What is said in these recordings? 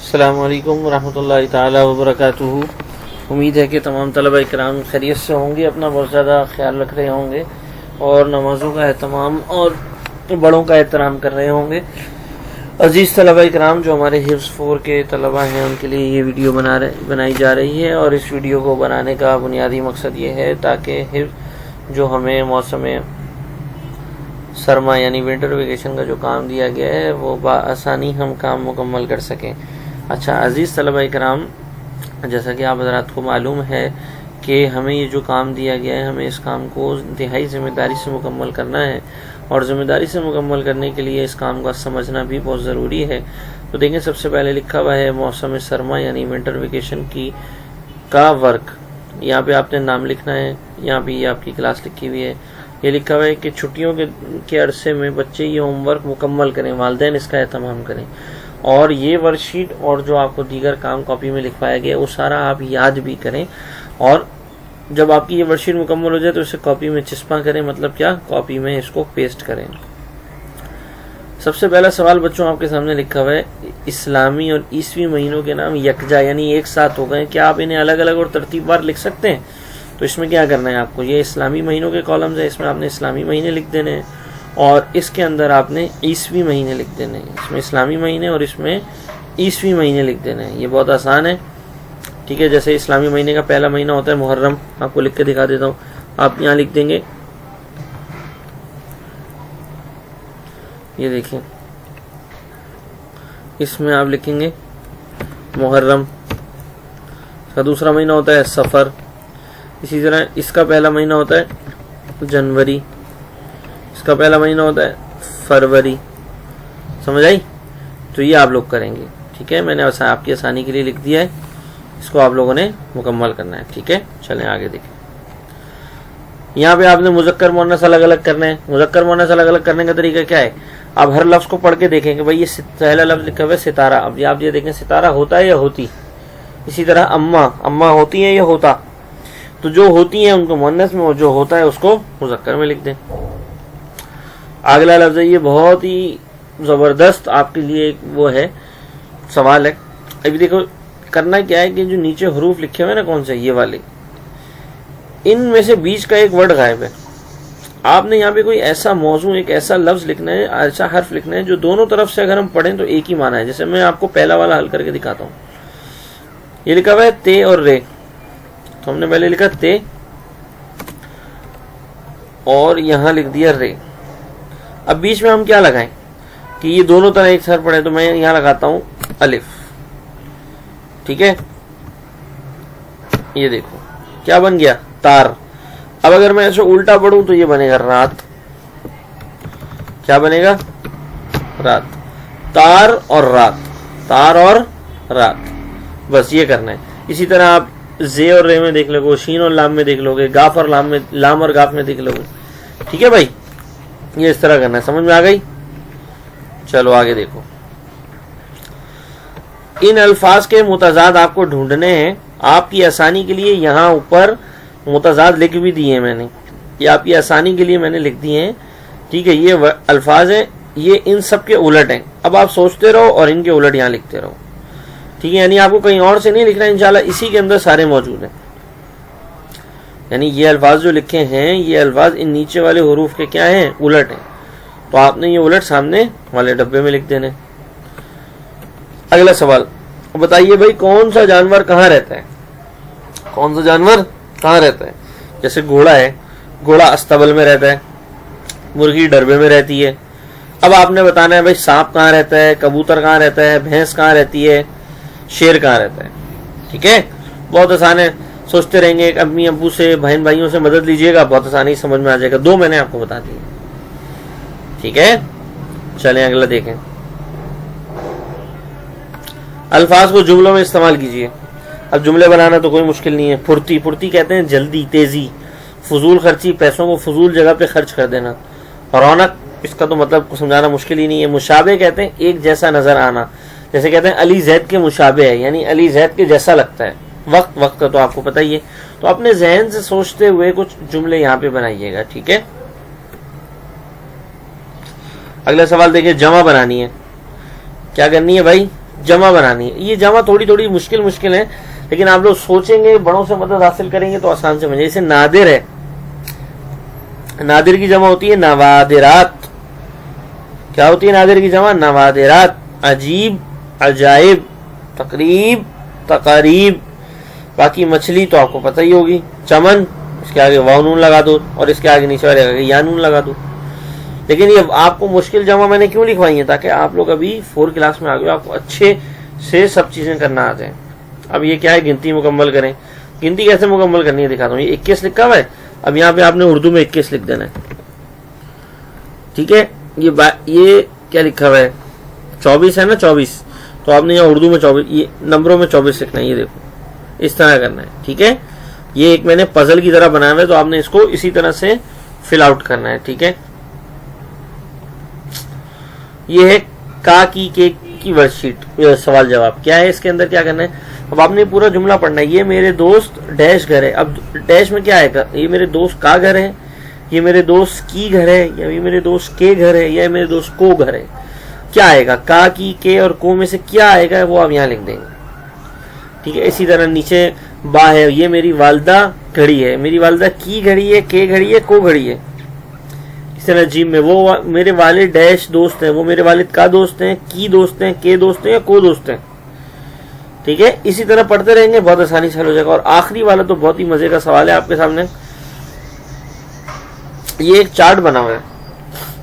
السلام علیکم ورحمۃ اللہ تعالی وبرکاتہ۔ امید ہے کہ تمام طلبہ کرام خیریت سے ہوں گے، اپنا بہت زیادہ خیال رکھ رہے ہوں گے اور نمازوں کا اہتمام اور بڑوں کا احترام کر رہے ہوں گے۔ عزیز طلبہ کرام، جو ہمارے حفظ 4 کے طلبہ ہیں ان کے لیے یہ ویڈیو بنائی جا رہی ہے، اور اس ویڈیو کو بنانے کا بنیادی مقصد یہ ہے تاکہ حفظ جو ہمیں موسم سرما یعنی ونٹر ویکیشن کا جو کام دیا گیا ہے وہ بآسانی ہم کام مکمل کر سکیں۔ اچھا عزیز طلبہ کرام، جیسا کہ آپ حضرات کو معلوم ہے کہ ہمیں یہ جو کام دیا گیا ہے ہمیں اس کام کو انتہائی ذمہ داری سے مکمل کرنا ہے، اور ذمہ داری سے مکمل کرنے کے لیے اس کام کا سمجھنا بھی بہت ضروری ہے۔ تو دیکھیں، سب سے پہلے لکھا ہوا ہے موسم سرما یعنی ونٹر ویکیشن کا ورک۔ یہاں پہ آپ نے نام لکھنا ہے، یہاں پہ یہ آپ کی کلاس لکھی ہوئی ہے۔ یہ لکھا ہوا ہے کہ چھٹیوں کے عرصے میں بچے یہ ہوم ورک مکمل کریں، والدین اس کا اہتمام کریں، اور یہ ورک شیٹ اور جو آپ کو دیگر کام کاپی میں لکھوایا گیا وہ سارا آپ یاد بھی کریں، اور جب آپ کی یہ ورک شیٹ مکمل ہو جائے تو اسے کاپی میں چسپاں کریں، مطلب کیا، کاپی میں اس کو پیسٹ کریں۔ سب سے پہلا سوال بچوں آپ کے سامنے لکھا ہوا ہے، اسلامی اور عیسوی مہینوں کے نام یکجا یعنی ایک ساتھ ہو گئے، کیا آپ انہیں الگ الگ اور ترتیب وار لکھ سکتے ہیں؟ تو اس میں کیا کرنا ہے آپ کو، یہ اسلامی مہینوں کے کالمز ہیں، اس میں آپ نے اسلامی مہینے لکھ دینے ہیں، اور اس کے اندر آپ نے عیسوی مہینے لکھ دینے ہیں۔ اس میں اسلامی مہینے اور اس میں عیسوی مہینے لکھ دینے ہیں۔ یہ بہت آسان ہے، ٹھیک ہے۔ جیسے اسلامی مہینے کا پہلا مہینہ ہوتا ہے محرم، آپ کو لکھ کے دکھا دیتا ہوں۔ آپ یہاں لکھ دیں گے، یہ دیکھیں، اس میں آپ لکھیں گے محرم۔ اس کا دوسرا مہینہ ہوتا ہے صفر، اسی طرح اس کا پہلا مہینہ ہوتا ہے جنوری، اس کا پہلا مہینہ ہوتا ہے فروری۔ سمجھ آئی؟ تو یہ آپ لوگ کریں گے، ٹھیک ہے۔ میں نے آپ کی آسانی کے لیے لکھ دیا ہے، اس کو آپ لوگوں نے مکمل کرنا ہے، ٹھیک ہے۔ چلیں آگے دیکھیں، یہاں پہ آپ نے مذکر مؤنث الگ الگ کرنے ہیں۔ مذکر مؤنث الگ الگ کرنے کا طریقہ کیا ہے، آپ ہر لفظ کو پڑھ کے دیکھیں کہ بھائی یہ پہلا لفظ لکھا ہوا ہے ستارہ، اب آپ یہ دیکھیں ستارہ ہوتا ہے یا ہوتی، اسی طرح اما ہوتی ہیں یا ہوتا، تو جو ہوتی ہیں ان کو مؤنث میں، اور جو ہوتا ہے اس کو مذکر میں لکھ دیں۔ اگلا لفظ ہے، یہ بہت ہی زبردست آپ کے لیے ایک وہ ہے، سوال ہے۔ ابھی دیکھو کرنا کیا ہے کہ جو نیچے حروف لکھے ہوئے نا، کون سے، یہ والے، ان میں سے بیچ کا ایک ورڈ غائب ہے۔ آپ نے یہاں پہ کوئی ایسا موضوع، ایک ایسا لفظ لکھنا ہے، ایسا حرف لکھنا ہے جو دونوں طرف سے اگر ہم پڑھیں تو ایک ہی معنی ہے۔ جیسے میں آپ کو پہلا والا حل کر کے دکھاتا ہوں۔ یہ لکھا ہوا ہے تے اور رے، تو ہم نے پہلے لکھا تے اور یہاں لکھ دیا رے۔ اب بیچ میں ہم کیا لگائیں کہ یہ دونوں طرح ایک ساتھ پڑھیں، تو میں یہاں لگاتا ہوں الف، ٹھیک ہے۔ یہ دیکھو کیا بن گیا، تار۔ اب اگر میں اسے الٹا پڑھوں تو یہ بنے گا رات۔ کیا بنے گا، رات۔ تار اور رات، تار اور رات، بس یہ کرنا ہے۔ اسی طرح آپ زے اور رے میں دیکھ لو گے، شین اور لام میں دیکھ لو گے، گاف اور لام اور گاف میں دیکھ لو گے، ٹھیک ہے بھائی۔ یہ اس طرح کرنا ہے، سمجھ میں آ گئی؟ چلو آگے دیکھو، ان الفاظ کے متضاد آپ کو ڈھونڈنے ہیں۔ آپ کی آسانی کے لیے یہاں اوپر متضاد لکھ بھی دیے ہیں میں نے، یہ آپ کی آسانی کے لیے میں نے لکھ دیے ہیں، ٹھیک ہے۔ یہ الفاظ ہیں، یہ ان سب کے الٹ ہیں۔ اب آپ سوچتے رہو اور ان کے الٹ یہاں لکھتے رہو، ٹھیک ہے۔ یعنی آپ کو کہیں اور سے نہیں لکھنا ہے، انشاءاللہ اسی کے اندر سارے موجود ہیں۔ یعنی یہ الفاظ جو لکھے ہیں، یہ الفاظ ان نیچے والے حروف کے کیا ہیں، الٹ ہیں، تو آپ نے یہ الٹ سامنے والے ڈبے میں لکھ دینے۔ اگلا سوال، بتائیے بھائی کون سا جانور کہاں رہتا ہے، کون سا جانور کہاں رہتا ہے؟ جیسے گھوڑا ہے، گھوڑا استبل میں رہتا ہے، مرغی ڈربے میں رہتی ہے۔ اب آپ نے بتانا ہے بھائی سانپ کہاں رہتا ہے، کبوتر کہاں رہتا ہے، بھینس کہاں رہتی ہے، شیر کہاں رہتا ہے، ٹھیک ہے۔ بہت آسان ہے، سوچتے رہیں گے، ایک امی ابو سے، بہن بھائیوں سے مدد لیجیے گا، بہت آسانی سمجھ میں آ جائے گا۔ دو میں نے آپ کو بتا دی، ٹھیک ہے۔ چلیں اگلا دیکھیں، الفاظ کو جملوں میں استعمال کیجیے۔ اب جملے بنانا تو کوئی مشکل نہیں ہے۔ پھرتی، پھرتی کہتے ہیں جلدی، تیزی۔ فضول خرچی، پیسوں کو فضول جگہ پہ خرچ کر دینا۔ رونق، اس کا تو مطلب سمجھانا مشکل ہی نہیں ہے۔ مشابہ کہتے ہیں ایک جیسا نظر آنا، جیسے کہتے ہیں علی زید کے مشابہ ہے، یعنی علی زید کے جیسا لگتا ہے۔ وقت، وقت کا تو آپ کو پتہ ہی ہے، تو اپنے ذہن سے سوچتے ہوئے کچھ جملے یہاں پہ بنائیے گا، ٹھیک ہے۔ اگلا سوال دیکھیں، جمع بنانی ہے، کیا کرنی ہے بھائی، جمع بنانی ہے. یہ جمع تھوڑی تھوڑی مشکل ہے، لیکن آپ لوگ سوچیں گے، بڑوں سے مدد حاصل کریں گے تو آسان سے بنے. جیسے نادر ہے، نادر کی جمع ہوتی ہے نوادرات. کیا ہوتی ہے نادر کی جمع؟ نوادرات. عجیب، عجائب، تقریب، تقاریب. باقی مچھلی تو آپ کو پتہ ہی ہوگی. چمن، اس کے آگے واو نون لگا دو اور اس کے آگے نیچے والے آگے یا نون لگا دو. لیکن یہ آپ کو مشکل جمع میں نے کیوں لکھوائی ہیں؟ تاکہ آپ لوگ ابھی 4 کلاس میں آ گئے، آپ کو اچھے سے سب چیزیں کرنا آ جائیں. اب یہ کیا ہے؟ گنتی مکمل کریں. گنتی کیسے مکمل کرنی ہے دکھاتا ہوں. یہ 21 لکھا ہوا ہے. اب یہاں پہ آپ نے اردو میں 21 لکھ دینا ہے. ٹھیک ہے. یہ کیا لکھا ہوا ہے؟ 24 ہے نا، 24. تو آپ نے یہاں اردو میں 24، یہ نمبروں میں 24 لکھنا ہے. یہ دیکھو اس طرح کرنا ہے. ٹھیک ہے. یہ ایک میں نے پزل کی طرح بنایا ہوا ہے، تو آپ نے اس کو اسی طرح سے فل آؤٹ کرنا ہے. ٹھیک ہے. یہ ہے کا کی ورک شیٹ، سوال جواب. کیا ہے اس کے اندر؟ کیا کرنا ہے؟ اب آپ نے پورا جملہ پڑھنا ہے. یہ میرے دوست ڈیش گھر ہے. اب ڈیش میں کیا آئے گا؟ یہ میرے دوست کا گھر ہے، یہ میرے دوست کی گھر ہے، یا یہ میرے دوست کے گھر ہے، یا میرے دوست کو گھر ہے. کیا آئے گا؟ کا کی کے اور کو میں سے کیا آئے گا وہ آپ یہاں لکھ دیں گے. ٹھیک ہے. اسی طرح نیچے با ہے. یہ میری والدہ گھڑی ہے. میری والدہ کی گھڑی ہے، کے گھڑی ہے، کو گھڑی ہے. اس طرح جیم میں وہ میرے والد ڈیش دوست ہیں. وہ میرے والد کا دوست ہیں، کی دوست ہیں، کے دوست ہیں، یا کو دوست ہیں. ٹھیک ہے. اسی طرح پڑھتے رہیں گے، بہت آسانی سے حل ہو جائے گا. اور آخری والا تو بہت ہی مزے کا سوال ہے آپ کے سامنے. یہ ایک چارٹ بنا ہوا ہے.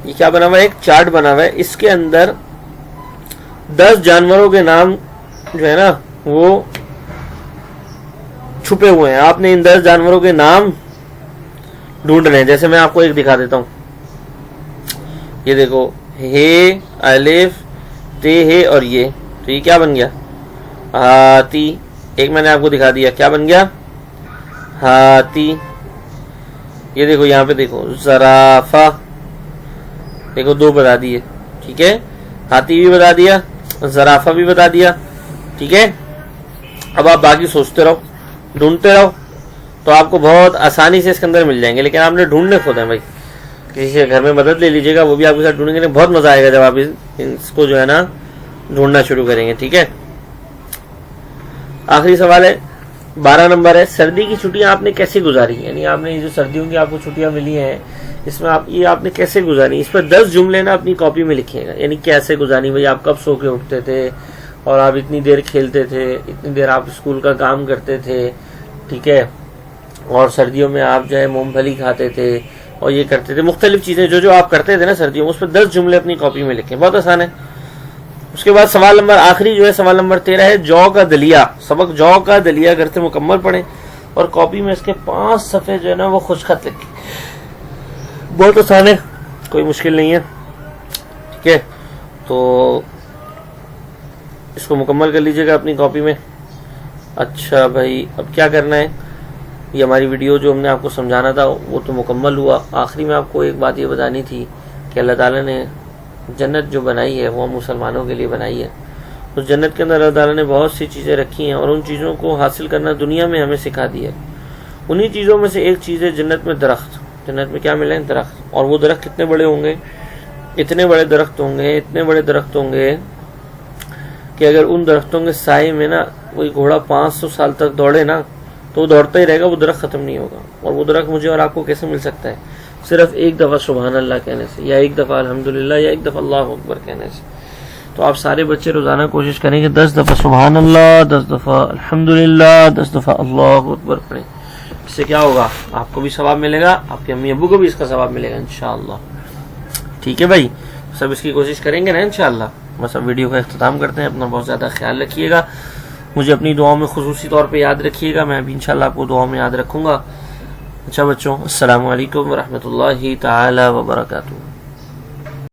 یہ کیا بنا ہوا ہے؟ ایک چارٹ بنا ہوا ہے. اس کے اندر 10 جانوروں کے نام جو ہے نا وہ چھپے ہوئے ہیں. آپ نے ان 10 جانوروں کے نام ڈھونڈنے ہیں. جیسے میں آپ کو ایک دکھا دیتا ہوں. یہ دیکھو، ہے، الف، تے ہے اور یہ. تو یہ کیا بن گیا؟ ہاتھی. ایک میں نے آپ کو دکھا دیا، کیا بن گیا؟ ہاتھی. یہ دیکھو یہاں پہ دیکھو، زرافہ. دیکھو 2 بتا دیے. ٹھیک ہے. ہاتھی بھی بتا دیا، زرافہ بھی بتا دیا. ٹھیک ہے. اب آپ باقی سوچتے رہو، ڈھونڈتے رہو، تو آپ کو بہت آسانی سے اس کے اندر مل جائیں گے. لیکن آپ نے ڈھونڈنے خود ہیں بھائی. کسی سے گھر میں مدد لے لیجیے گا، وہ بھی آپ کے ساتھ ڈھونڈیں گے. بہت مزہ آئے گا جب آپ اس کو جو ہے نا ڈھونڈنا شروع کریں گے. ٹھیک ہے. آخری سوال ہے، 12 نمبر ہے. سردی کی چھٹیاں آپ نے کیسے گزاری؟ یعنی آپ نے یہ جو سردیوں کی آپ کو چھٹیاں ملی ہیں، اس میں آپ نے کیسے گزاری؟ اس پر 10 جملے نا اپنی کاپی میں لکھیے گا. یعنی کیسے گزاری بھائی. آپ کب سو کے اٹھتے تھے اور آپ اتنی دیر کھیلتے تھے، اتنی دیر آپ اسکول کا کام کرتے تھے. ٹھیک ہے. اور سردیوں میں آپ جو ہے مونگ پھلی کھاتے تھے اور یہ کرتے تھے، مختلف چیزیں جو آپ کرتے تھے نا سردیوں میں، اس پر 10 جملے اپنی کاپی میں لکھیں. بہت آسان ہے. اس کے بعد سوال نمبر آخری جو ہے، سوال نمبر 13 ہے، جو کا دلیا. سبق جو کا دلیا گھر سے مکمل پڑھیں اور کاپی میں اس کے 5 صفحے جو ہے نا وہ خوش خط لکھیں. بہت آسان ہے، کوئی مشکل نہیں ہے. ٹھیک ہے. تو اس کو مکمل کر لیجیے گا اپنی کاپی میں. اچھا بھائی، اب کیا کرنا ہے؟ یہ ہماری ویڈیو جو ہم نے آپ کو سمجھانا تھا وہ تو مکمل ہوا. آخری میں آپ کو ایک بات یہ بتانی تھی کہ اللہ تعالیٰ نے جنت جو بنائی ہے وہ ہم مسلمانوں کے لیے بنائی ہے. اس جنت کے اندر اللہ تعالیٰ نے بہت سی چیزیں رکھی ہیں اور ان چیزوں کو حاصل کرنا دنیا میں ہمیں سکھا دیا ہے. انہی چیزوں میں سے ایک چیز ہے جنت میں درخت. جنت میں کیا ملے؟ درخت. اور وہ درخت کتنے بڑے ہوں گے؟ اتنے بڑے درخت ہوں گے، اتنے بڑے درخت ہوں گے کہ اگر ان درختوں کے سائے میں نا کوئی گھوڑا 500 سال تک دوڑے نا تو وہ دوڑتا ہی رہے گا، وہ درخت ختم نہیں ہوگا. اور وہ درخت مجھے اور آپ کو کیسے مل سکتا ہے؟ صرف ایک دفعہ سبحان اللہ کہنے سے، یا ایک دفعہ الحمدللہ، یا ایک دفعہ اللہ اکبر کہنے سے. تو آپ سارے بچے روزانہ کوشش کریں کہ 10 دفعہ سبحان اللہ، 10 دفعہ الحمدللہ، 10 دفعہ اللہ اکبر پڑھیں. اس سے کیا ہوگا؟ آپ کو بھی ثواب ملے گا، آپ کے امی ابو کو بھی اس کا ثواب ملے گا انشاءاللہ. ٹھیک ہے بھائی، سب اس کی کوشش کریں گے نا انشاءاللہ. بس اب ویڈیو کا اختتام کرتے ہیں. اپنا بہت زیادہ خیال رکھیے گا. مجھے اپنی دعاؤں میں خصوصی طور پہ یاد رکھیے گا. میں بھی انشاءاللہ آپ کو دعاؤں میں یاد رکھوں گا. اچھا بچوں، السلام علیکم ورحمۃ اللہ تعالی وبرکاتہ.